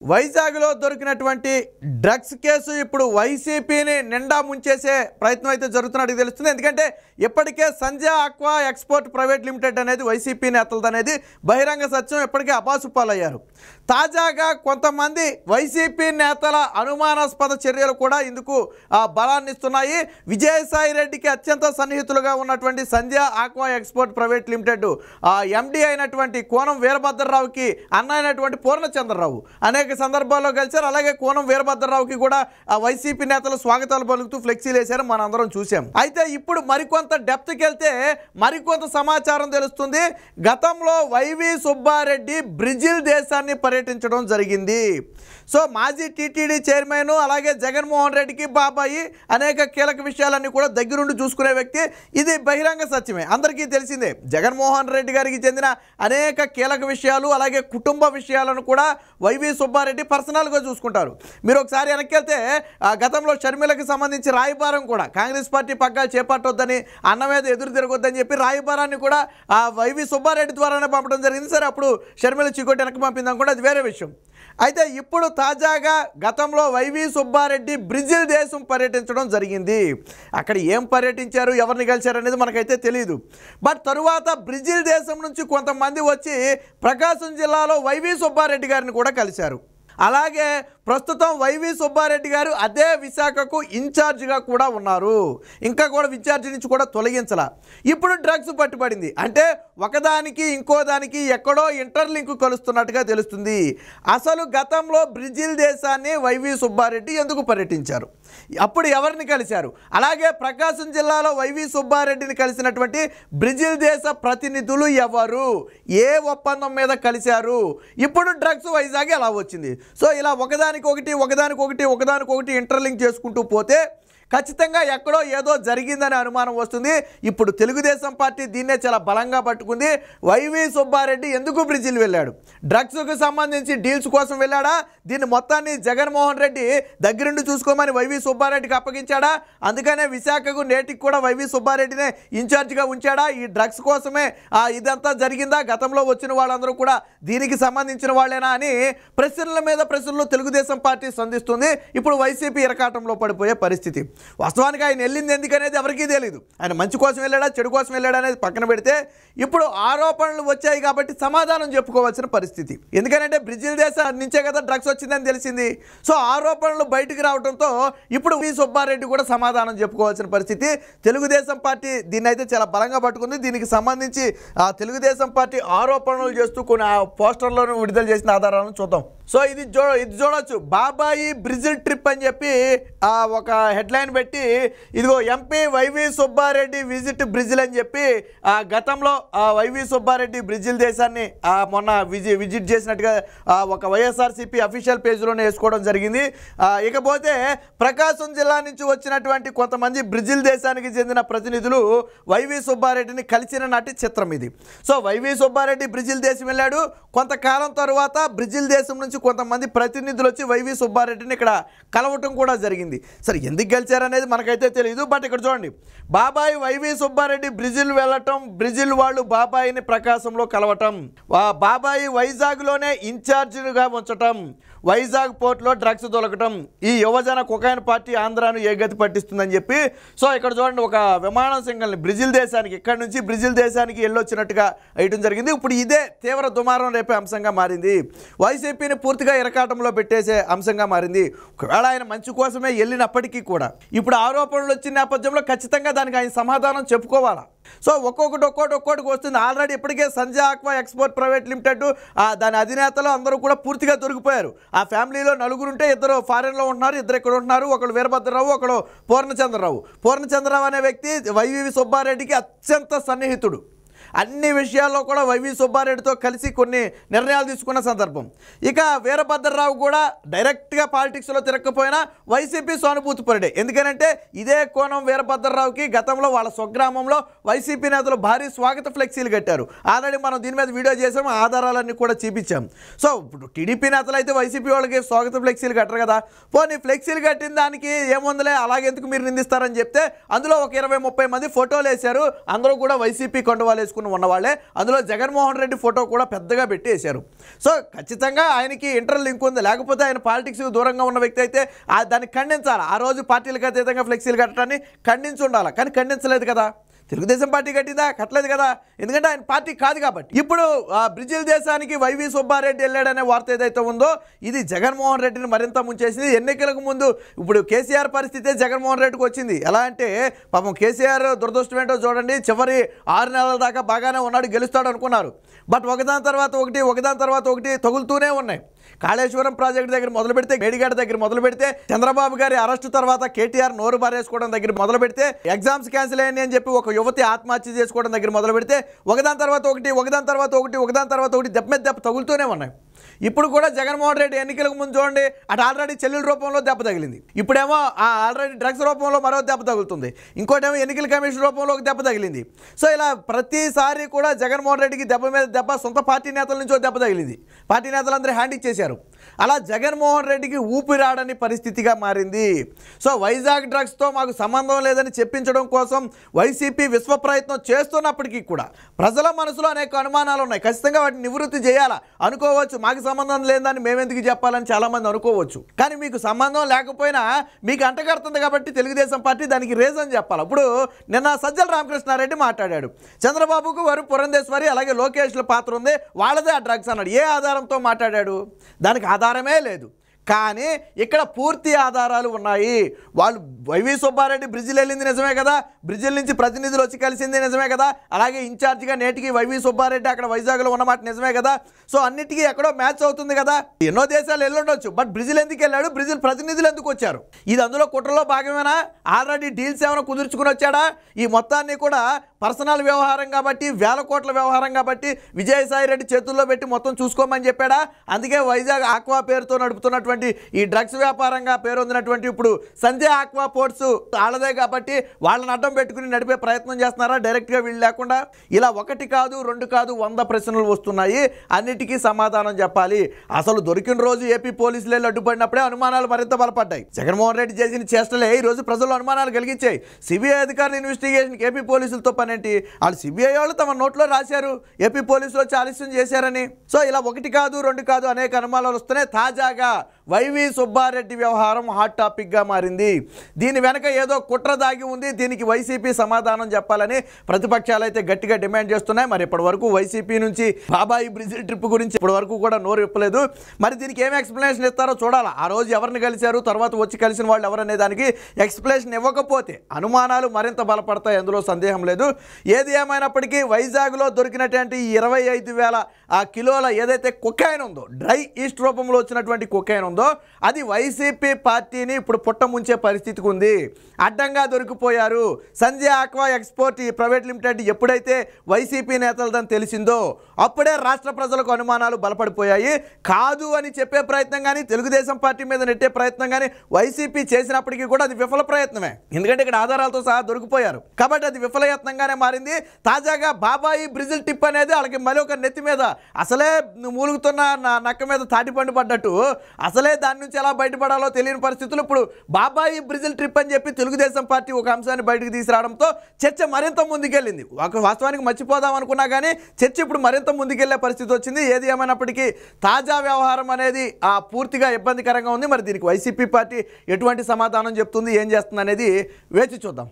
వైజాగ్లో దొరికినటువంటి drugs case ఇప్పుడు వైసీపీని నిండా ముంచేసే ప్రయత్నం అయితే జరుగుతున్నట్టు తెలుస్తుంది. ఎందుకంటే ఇప్పటికే Sanjay aqua export private limited అనేది వైసీపీ నేతలదనేది బహిరంగ సత్యం. ఇప్పటికే అపాసుపాలయ్యారు. తాజాగా కొంతమంది వైసీపీ నేతల అనుమానాస్పద చర్యలు కూడా ఇందుకు బలాన్ని ఇస్తున్నాయి. విజయసాయి రెడ్డికి అత్యంత సన్నిహితులుగా ఉన్నటువంటి Sanjay aqua export private limited ఎండి అయినటువంటి కోనం వీరభద్రరావుకి అన్న అయినటువంటి పూర్ణచంద్రరావు అనేక సందర్భాల్లో కలిశారు. అలాగే కోనం వీరభద్రరావుకి కూడా వైసీపీ నేతలు స్వాగతాలు పలుకుతూ ఫ్లెక్సీలు వేశారు, మనందరం చూసాం. అయితే ఇప్పుడు మరికొంత డెప్త్కి వెళ్తే మరికొంత సమాచారం తెలుస్తుంది. గతంలో వైవి సుబ్బారెడ్డి బ్రెజిల్ దేశాన్ని పర్యటించడం జరిగింది. సో మాజీ టీటీడీ చైర్మన్ అలాగే జగన్మోహన్ రెడ్డికి బాబాయి అనేక కీలక విషయాలన్నీ కూడా దగ్గరుండి చూసుకునే వ్యక్తి. ఇది బహిరంగ సత్యమే, అందరికీ తెలిసిందే. జగన్మోహన్ రెడ్డి గారికి చెందిన అనేక కీలక విషయాలు అలాగే కుటుంబ విషయాలను కూడా వైవి సుబ్బారెడ్డి పర్సనల్గా చూసుకుంటారు. మీరు ఒకసారి వెనక్కి వెళ్తే గతంలో షర్మిలకి సంబంధించి రాయబారం కూడా కాంగ్రెస్ పార్టీ పగ్గాలు చేపట్టొద్దని, అన్న మీద ఎదురు తిరగొద్దని చెప్పి రాయబారాన్ని కూడా వైవి సుబ్బారెడ్డి ద్వారానే పంపడం జరిగింది. సరే, అప్పుడు షర్మిల చీకొట్టి వెనక్కి పంపిందాం కూడా, అది వేరే విషయం. అయితే ఇప్పుడు తాజాగా గతంలో వైవి సుబ్బారెడ్డి బ్రెజిల్ దేశం పర్యటించడం జరిగింది. అక్కడ ఏం పర్యటించారు, ఎవరిని కలిశారు అనేది మనకైతే తెలియదు. బట్ తరువాత బ్రెజిల్ దేశం నుంచి కొంతమంది వచ్చి ప్రకాశం జిల్లాలో వైవి సుబ్బారెడ్డి గారిని కూడా కలిశారు. అలాగే ప్రస్తుతం వైవి సుబ్బారెడ్డి గారు అదే విశాఖకు ఇన్ఛార్జిగా కూడా ఉన్నారు. ఇంకా కూడా ఇన్ఛార్జి నుంచి కూడా తొలగించాల. ఇప్పుడు డ్రగ్స్ పట్టుబడింది అంటే ఒకదానికి ఇంకో దానికి ఎక్కడో ఇంటర్లింక్ కలుస్తున్నట్టుగా తెలుస్తుంది. అసలు గతంలో బ్రెజిల్ దేశాన్ని వైవి సుబ్బారెడ్డి ఎందుకు పర్యటించారు, అప్పుడు ఎవరిని కలిశారు, అలాగే ప్రకాశం జిల్లాలో వైవి సుబ్బారెడ్డిని కలిసినటువంటి బ్రెజిల్ దేశ ప్రతినిధులు ఎవరు, ఏ ఒప్పందం మీద కలిశారు, ఇప్పుడు డ్రగ్స్ వైజాగ్ ఎలా వచ్చింది. సో ఇలా ఒకదానికొకటి ఇంటర్లింక్ చేసుకుంటూ పోతే ఖచ్చితంగా ఎక్కడో ఏదో జరిగిందనే అనుమానం వస్తుంది. ఇప్పుడు తెలుగుదేశం పార్టీ దీన్నే చాలా బలంగా పట్టుకుంది. వైవి సుబ్బారెడ్డి ఎందుకు బ్రెజిల్ వెళ్ళాడు, డ్రగ్స్కు సంబంధించి డీల్స్ కోసం వెళ్ళాడా, దీన్ని మొత్తాన్ని జగన్మోహన్ రెడ్డి దగ్గరుండి చూసుకోమని వైవి సుబ్బారెడ్డికి అప్పగించాడా, అందుకనే విశాఖకు నేటికి కూడా వైవి సుబ్బారెడ్డినే ఇన్ఛార్జిగా ఉంచాడా, ఈ డ్రగ్స్ కోసమే ఇదంతా జరిగిందా, గతంలో వచ్చిన వాళ్ళందరూ కూడా దీనికి సంబంధించిన వాళ్ళేనా అని ప్రశ్నల మీద ప్రశ్నలు తెలుగుదేశం పార్టీ సంధిస్తుంది. ఇప్పుడు వైసీపీ ఇరకాటంలో పడిపోయే పరిస్థితి. వాస్తవానికి ఆయన వెళ్ళింది ఎందుకనేది ఎవరికీ తెలియదు. ఆయన మంచి కోసం వెళ్ళాడా చెడు కోసం వెళ్ళాడా అనేది పక్కన పెడితే ఇప్పుడు ఆరోపణలు వచ్చాయి కాబట్టి సమాధానం చెప్పుకోవాల్సిన పరిస్థితి. ఎందుకంటే బ్రెజిల్ దేశం నుంచే కదా డ్రగ్స్ వచ్చిందని తెలిసింది. సో ఆరోపణలు బయటికి రావడంతో ఇప్పుడు వి సుబ్బారెడ్డి కూడా సమాధానం చెప్పుకోవాల్సిన పరిస్థితి. తెలుగుదేశం పార్టీ దీన్ని అయితే చాలా బలంగా పట్టుకుంది. దీనికి సంబంధించి తెలుగుదేశం పార్టీ ఆరోపణలు చేస్తూ కొన్ని పోస్టర్లను విడుదల చేసిన ఆధారాలను చూద్దాం. సో ఇది చూడొచ్చు. బాబాయి బ్రెజిల్ ట్రిప్ అని చెప్పి ఒక హెడ్లైన్ పెట్టి ఇదిగో MP YV Subbareddy visit Brazil అని చెప్పి గతంలో వైవి సుబ్బారెడ్డి బ్రెజిల్ దేశాన్ని మొన్న విజిట్ చేసినట్టుగా ఒక వైఎస్ఆర్సీపీ అఫీషియల్ పేజ్లోనే వేసుకోవడం జరిగింది. ఇకపోతే ప్రకాశం జిల్లా నుంచి వచ్చినటువంటి కొంతమంది బ్రెజిల్ దేశానికి చెందిన ప్రతినిధులు వైవి సుబ్బారెడ్డిని కలిసిన నాటి చిత్రం ఇది. సో వైవి సుబ్బారెడ్డి బ్రెజిల్ దేశం వెళ్ళాడు. కొంతకాలం తర్వాత బ్రెజిల్ దేశం నుంచి కొంతమంది ప్రతినిధులు వచ్చి వైవి సుబ్బారెడ్డిని ఇక్కడ కలవటం కూడా జరిగింది. సరే, ఎందుకు గెలిచారనేది మనకైతే తెలియదు. బట్ ఇక్కడ చూడండి, బాబాయి వైవి సుబ్బారెడ్డి బ్రెజిల్ వెళ్ళటం, బ్రెజిల్ వాళ్ళు బాబాయిని ప్రకాశంలో కలవటం, బాబాయి వైజాగ్లోనే ఇన్ఛార్జిగా ఉంచటం, వైజాగ్ పోర్ట్లో డ్రగ్స్ దొరకటం, ఈ యువజన కొకైన్ పార్టీ ఆంధ్రాను ఏ గతి పట్టిస్తుందని చెప్పి. సో ఇక్కడ చూడండి, ఒక విమానం సింగల్ని బ్రెజిల్ దేశానికి, ఇక్కడ నుంచి బ్రెజిల్ దేశానికి వెళ్ళొచ్చినట్టుగా వేయటం జరిగింది. ఇప్పుడు ఇదే తీవ్ర దుమారం రేపే అంశంగా మారింది. వైసీపీని పూర్తిగా ఇరకాటంలో పెట్టేసే అంశంగా మారింది. ఒకవేళ ఆయన మంచి కోసమే వెళ్ళినప్పటికీ కూడా ఇప్పుడు ఆరోపణలు వచ్చిన నేపథ్యంలో ఖచ్చితంగా దానికి ఆయన సమాధానం చెప్పుకోవాలా. సో ఒక్కొక్కటికి వస్తుంది. ఆల్రెడీ ఇప్పటికే Sanjay aqua export private limited దాని అధినేతలు అందరూ కూడా పూర్తిగా దొరికిపోయారు. ఆ ఫ్యామిలీలో నలుగురుంటే ఇద్దరు ఫారెన్లో ఉంటున్నారు, ఇద్దరు ఇక్కడ ఉంటున్నారు. ఒకడు వీరభద్రరావు, ఒకడు పూర్ణచంద్రరావు అనే వ్యక్తి వైవి సుబ్బారెడ్డికి అత్యంత సన్నిహితుడు. అన్ని విషయాల్లో కూడా వైవి సుబ్బారెడ్డితో కలిసి కొన్ని నిర్ణయాలు తీసుకున్న సందర్భం. ఇక వీరభద్రరావు కూడా డైరెక్ట్గా పాలిటిక్స్లో తిరగకపోయినా వైసీపీ సానుభూతిపరుడే. ఎందుకంటే ఇదే కోణం వీరభద్రరావుకి గతంలో వాళ్ళ స్వగ్రామంలో వైసీపీ నేతలు భారీ స్వాగత ఫ్లెక్సీలు కట్టారు. ఆల్రెడీ మనం దీని మీద వీడియో చేసాము, ఆధారాలన్నీ కూడా చూపించాం. సో ఇప్పుడు టీడీపీ నేతలు అయితే వైసీపీ వాళ్ళకి స్వాగత ఫ్లెక్సీలు కట్టరు కదా. పోనీ ఫ్లెక్సీలు కట్టిన దానికి ఏముందిలే, అలాగెందుకు మీరు నిందిస్తారని చెప్తే అందులో ఒక 20-30 మంది ఫోటోలు వేశారు. అందరూ కూడా వైసీపీ కొండవాళ్ళు వేసుకున్నారు. తరపున ఉన్న వాళ్ళే. అందులో జగన్మోహన్ రెడ్డి ఫోటో కూడా పెద్దగా పెట్టేశారు. సో ఖచ్చితంగా ఆయనకి ఇంటర్ లింక్ ఉంది, లేకపోతే ఆయన పాలిటిక్స్కి దూరంగా ఉన్న వ్యక్తి అయితే దాన్ని ఖండించాలి. ఆ రోజు పార్టీలకు అతీతంగా ఫ్లెక్సీలు కట్టడాన్ని ఖండించి ఉండాలి, కానీ ఖండించలేదు కదా. తెలుగుదేశం పార్టీ కట్టిందా? కట్టలేదు కదా, ఎందుకంటే ఆయన పార్టీ కాదు కాబట్టి. ఇప్పుడు బ్రెజిల్ దేశానికి వైవి సుబ్బారెడ్డి వెళ్ళాడనే వార్త ఏదైతే ఉందో ఇది జగన్మోహన్ రెడ్డిని మరింత ముంచేసింది. ఎన్నికలకు ముందు ఇప్పుడు కేసీఆర్ పరిస్థితే జగన్మోహన్ రెడ్డికి వచ్చింది. ఎలా అంటే పాపం కేసీఆర్ దురదృష్టం ఏంటో చూడండి, చివరి 6 నెలల దాకా బాగానే ఉన్నాడు, గెలుస్తాడు అనుకున్నారు. బట్ ఒకదాని తర్వాత ఒకటి తగులుతూనే ఉన్నాయి. కాళేశ్వరం ప్రాజెక్టు దగ్గర మొదలు పెడితే, మేడిగడ్డ దగ్గర మొదలు పెడితే, చంద్రబాబు గారి అరెస్టు తర్వాత కేటీఆర్ నోరు బారేసుకోవడం దగ్గర మొదలు పెడితే, ఎగ్జామ్స్ క్యాన్సిల్ అయ్యాయని అని చెప్పి ఒక యువతి ఆత్మహత్య చేసుకోవడం దగ్గర మొదలు పెడితే, ఒకదాని తర్వాత ఒకటి దెబ్బ మీద దెబ్బ తగులుతూనే ఉన్నాయి. ఇప్పుడు కూడా జగన్మోహన్ రెడ్డి ఎన్నికలకు ముందు చూడండి, అటు ఆల్రెడీ చెల్లెల రూపంలో దెబ్బ తగిలింది, ఇప్పుడేమో ఆల్రెడీ డ్రగ్స్ రూపంలో మరో దెబ్బ తగులుతుంది, ఇంకోటేమో ఎన్నికల కమిషన్ రూపంలో ఒక దెబ్బ తగిలింది. సో ఇలా ప్రతిసారి కూడా జగన్మోహన్ రెడ్డికి దెబ్బ మీద దెబ్బ, సొంత పార్టీ నేతల నుంచి దెబ్బ తగిలింది, పార్టీ నేతలందరూ హ్యాండ్ ఇచ్చేశారు. అలా జగన్మోహన్ రెడ్డికి ఊపిరాడని పరిస్థితిగా మారింది. సో వైజాగ్ డ్రగ్స్తో మాకు సంబంధం లేదని చెప్పించడం కోసం వైసీపీ విశ్వ ప్రయత్నం చేస్తున్నప్పటికీ కూడా ప్రజల మనసులో అనేక అనుమానాలు ఉన్నాయి. ఖచ్చితంగా వాటిని నివృత్తి చేయాలా అనుకోవచ్చు, మాకు సంబంధం లేదని మేమెందుకు చెప్పాలని చాలామంది అనుకోవచ్చు. కానీ మీకు సంబంధం లేకపోయినా మీకు అంటగడుతుంది కాబట్టి తెలుగుదేశం పార్టీ దానికి రీజన్ చెప్పాలి. ఇప్పుడు నిన్న సజ్జల రామకృష్ణారెడ్డి మాట్లాడాడు, చంద్రబాబుకు వారు పురంధేశ్వరి అలాగే లోకేష్ల పాత్ర ఉంది, వాళ్ళదే ఆ డ్రగ్స్ అన్నాడు. ఏ ఆధారంతో మాట్లాడాడు? దానికి ఆధారమే లేదు. కానీ ఇక్కడ పూర్తి ఆధారాలు ఉన్నాయి. వాళ్ళు వైవి సుబ్బారెడ్డి బ్రెజిల్ వెళ్ళింది నిజమే కదా, బ్రెజిల్ నుంచి ప్రతినిధులు వచ్చి కలిసింది నిజమే కదా, అలాగే ఇన్ఛార్జిగా నేటికి వైవి సుబ్బారెడ్డి అక్కడ వైజాగ్లో ఉన్నమాట నిజమే కదా. సో అన్నిటికీ ఎక్కడో మ్యాచ్ అవుతుంది కదా. ఎన్నో దేశాలు వెళ్ళుండొచ్చు, బట్ బ్రెజిల్ ఎందుకు వెళ్ళాడు, బ్రెజిల్ ప్రతినిధులు ఎందుకు వచ్చారు? ఇది అందులో కుట్రలో భాగమేనా? ఆల్రెడీ డీల్స్ ఏమైనా కుదుర్చుకుని వచ్చాడా? ఈ మొత్తాన్ని కూడా పర్సనల్ వ్యవహారం కాబట్టి, వేల కోట్ల వ్యవహారం కాబట్టి విజయసాయి రెడ్డి చేతుల్లో పెట్టి మొత్తం చూసుకోమని చెప్పాడా? అందుకే వైజాగ్ ఆక్వా పేరుతో నడుపుతున్నటువంటి ఈ డ్రగ్స్ వ్యాపారంగా పేరొందినటువంటి ఇప్పుడు సంజయ్ ఆక్వా పోర్ట్స్ వాళ్ళదే కాబట్టి వాళ్ళని అడ్డం పెట్టుకుని నడిపే ప్రయత్నం చేస్తున్నారా డైరెక్ట్గా వీళ్ళు లేకుండా? ఇలా 1 కాదు 2 కాదు 100 ప్రశ్నలు వస్తున్నాయి. అన్నిటికీ సమాధానం చెప్పాలి. అసలు దొరికిన రోజు ఏపీ పోలీసులే అడ్డుపడినప్పుడే అనుమానాలు మరింత బలపడ్డాయి. జగన్మోహన్ రెడ్డి చేసిన చేష్టలే ఈ రోజు ప్రజల్లో అనుమానాలు కలిగించాయి. సిబిఐ అధికారుల ఇన్వెస్టిగేషన్కి ఏపీ పోలీసులతో పనేంటి? వాళ్ళు సిబిఐ వాళ్ళు తమ నోట్లో రాశారు ఏపీ పోలీసులు వచ్చి ఆలస్యం చేశారని. సో ఇలా 1 కాదు 2 కాదు అనేక అనుమానాలు వస్తున్నాయి. తాజాగా వైవి సుబ్బారెడ్డి వ్యవహారం హాట్ టాపిక్గా మారింది. దీని వెనక ఏదో కుట్ర దాగి ఉంది, దీనికి వైసీపీ సమాధానం చెప్పాలని ప్రతిపక్షాలు అయితే గట్టిగా డిమాండ్ చేస్తున్నాయి. మరి ఇప్పటి వరకు వైసీపీ నుంచి బాబాయి బ్రెజిల్ ట్రిప్ గురించి ఇప్పటి వరకు కూడా నోరు ఇప్పలేదు. మరి దీనికి ఏమి ఎక్స్ప్లెనేషన్ ఇస్తారో చూడాలా. ఆ రోజు ఎవరిని కలిశారు, తర్వాత వచ్చి కలిసిన వాళ్ళు ఎవరనే దానికి ఎక్స్ప్లెనేషన్ ఇవ్వకపోతే అనుమానాలు మరింత బలపడతాయి, అందులో సందేహం లేదు. ఏది ఏమైనప్పటికీ వైజాగ్లో దొరికినటువంటి 25,000 కిలోల ఏదైతే కొకైన్ ఉందో, డ్రై ఈస్ట్ రూపంలో వచ్చినటువంటి కొకైన్ ఉందో, అది వైసీపీ పార్టీని ఇప్పుడు పుట్ట ముంచే పరిస్థితికి ఉంది. అడ్డంగా దొరికిపోయారు. Sanjay aqua export private limited ఎప్పుడైతే వైసీపీ నేతలదని తెలిసిందో అప్పుడే రాష్ట్ర ప్రజలకు అనుమానాలు బలపడిపోయాయి. కాదు అని చెప్పే ప్రయత్నం కానీ, తెలుగుదేశం పార్టీ మీద నెట్టే ప్రయత్నం కానీ వైసీపీ చేసినప్పటికీ కూడా అది విఫల ప్రయత్నమే. ఎందుకంటే ఇక్కడ ఆధారాలతో సహా దొరికిపోయారు కాబట్టి అది విఫలయత్నంగానే మారింది. తాజాగా బాబాయి బ్రెజిల్ టిప్ అనేది వాళ్ళకి మళ్ళీ ఒక నెత్తి మీద అసలే మూలుగుతున్న నక్క మీద తాటిపండు పడ్డట్టు అసలే దాని నుంచి ఎలా బయటపడాలో తెలియని పరిస్థితులు. ఇప్పుడు బాబాయి బ్రెజిల్ ట్రిప్ అని చెప్పి తెలుగుదేశం పార్టీ ఒక అంశాన్ని బయటకు తీసుకురావడంతో చర్చ మరింత ముందుకెళ్ళింది. వాస్తవానికి మర్చిపోదాం అనుకున్నా కానీ చర్చ ఇప్పుడు మరింత ముందుకెళ్లే పరిస్థితి వచ్చింది. ఏది ఏమైనప్పటికీ తాజా వ్యవహారం అనేది పూర్తిగా ఇబ్బందికరంగా ఉంది. మరి దీనికి వైసీపీ పార్టీ ఎటువంటి సమాధానం చెప్తుంది, ఏం చేస్తుంది అనేది వేచి చూద్దాం.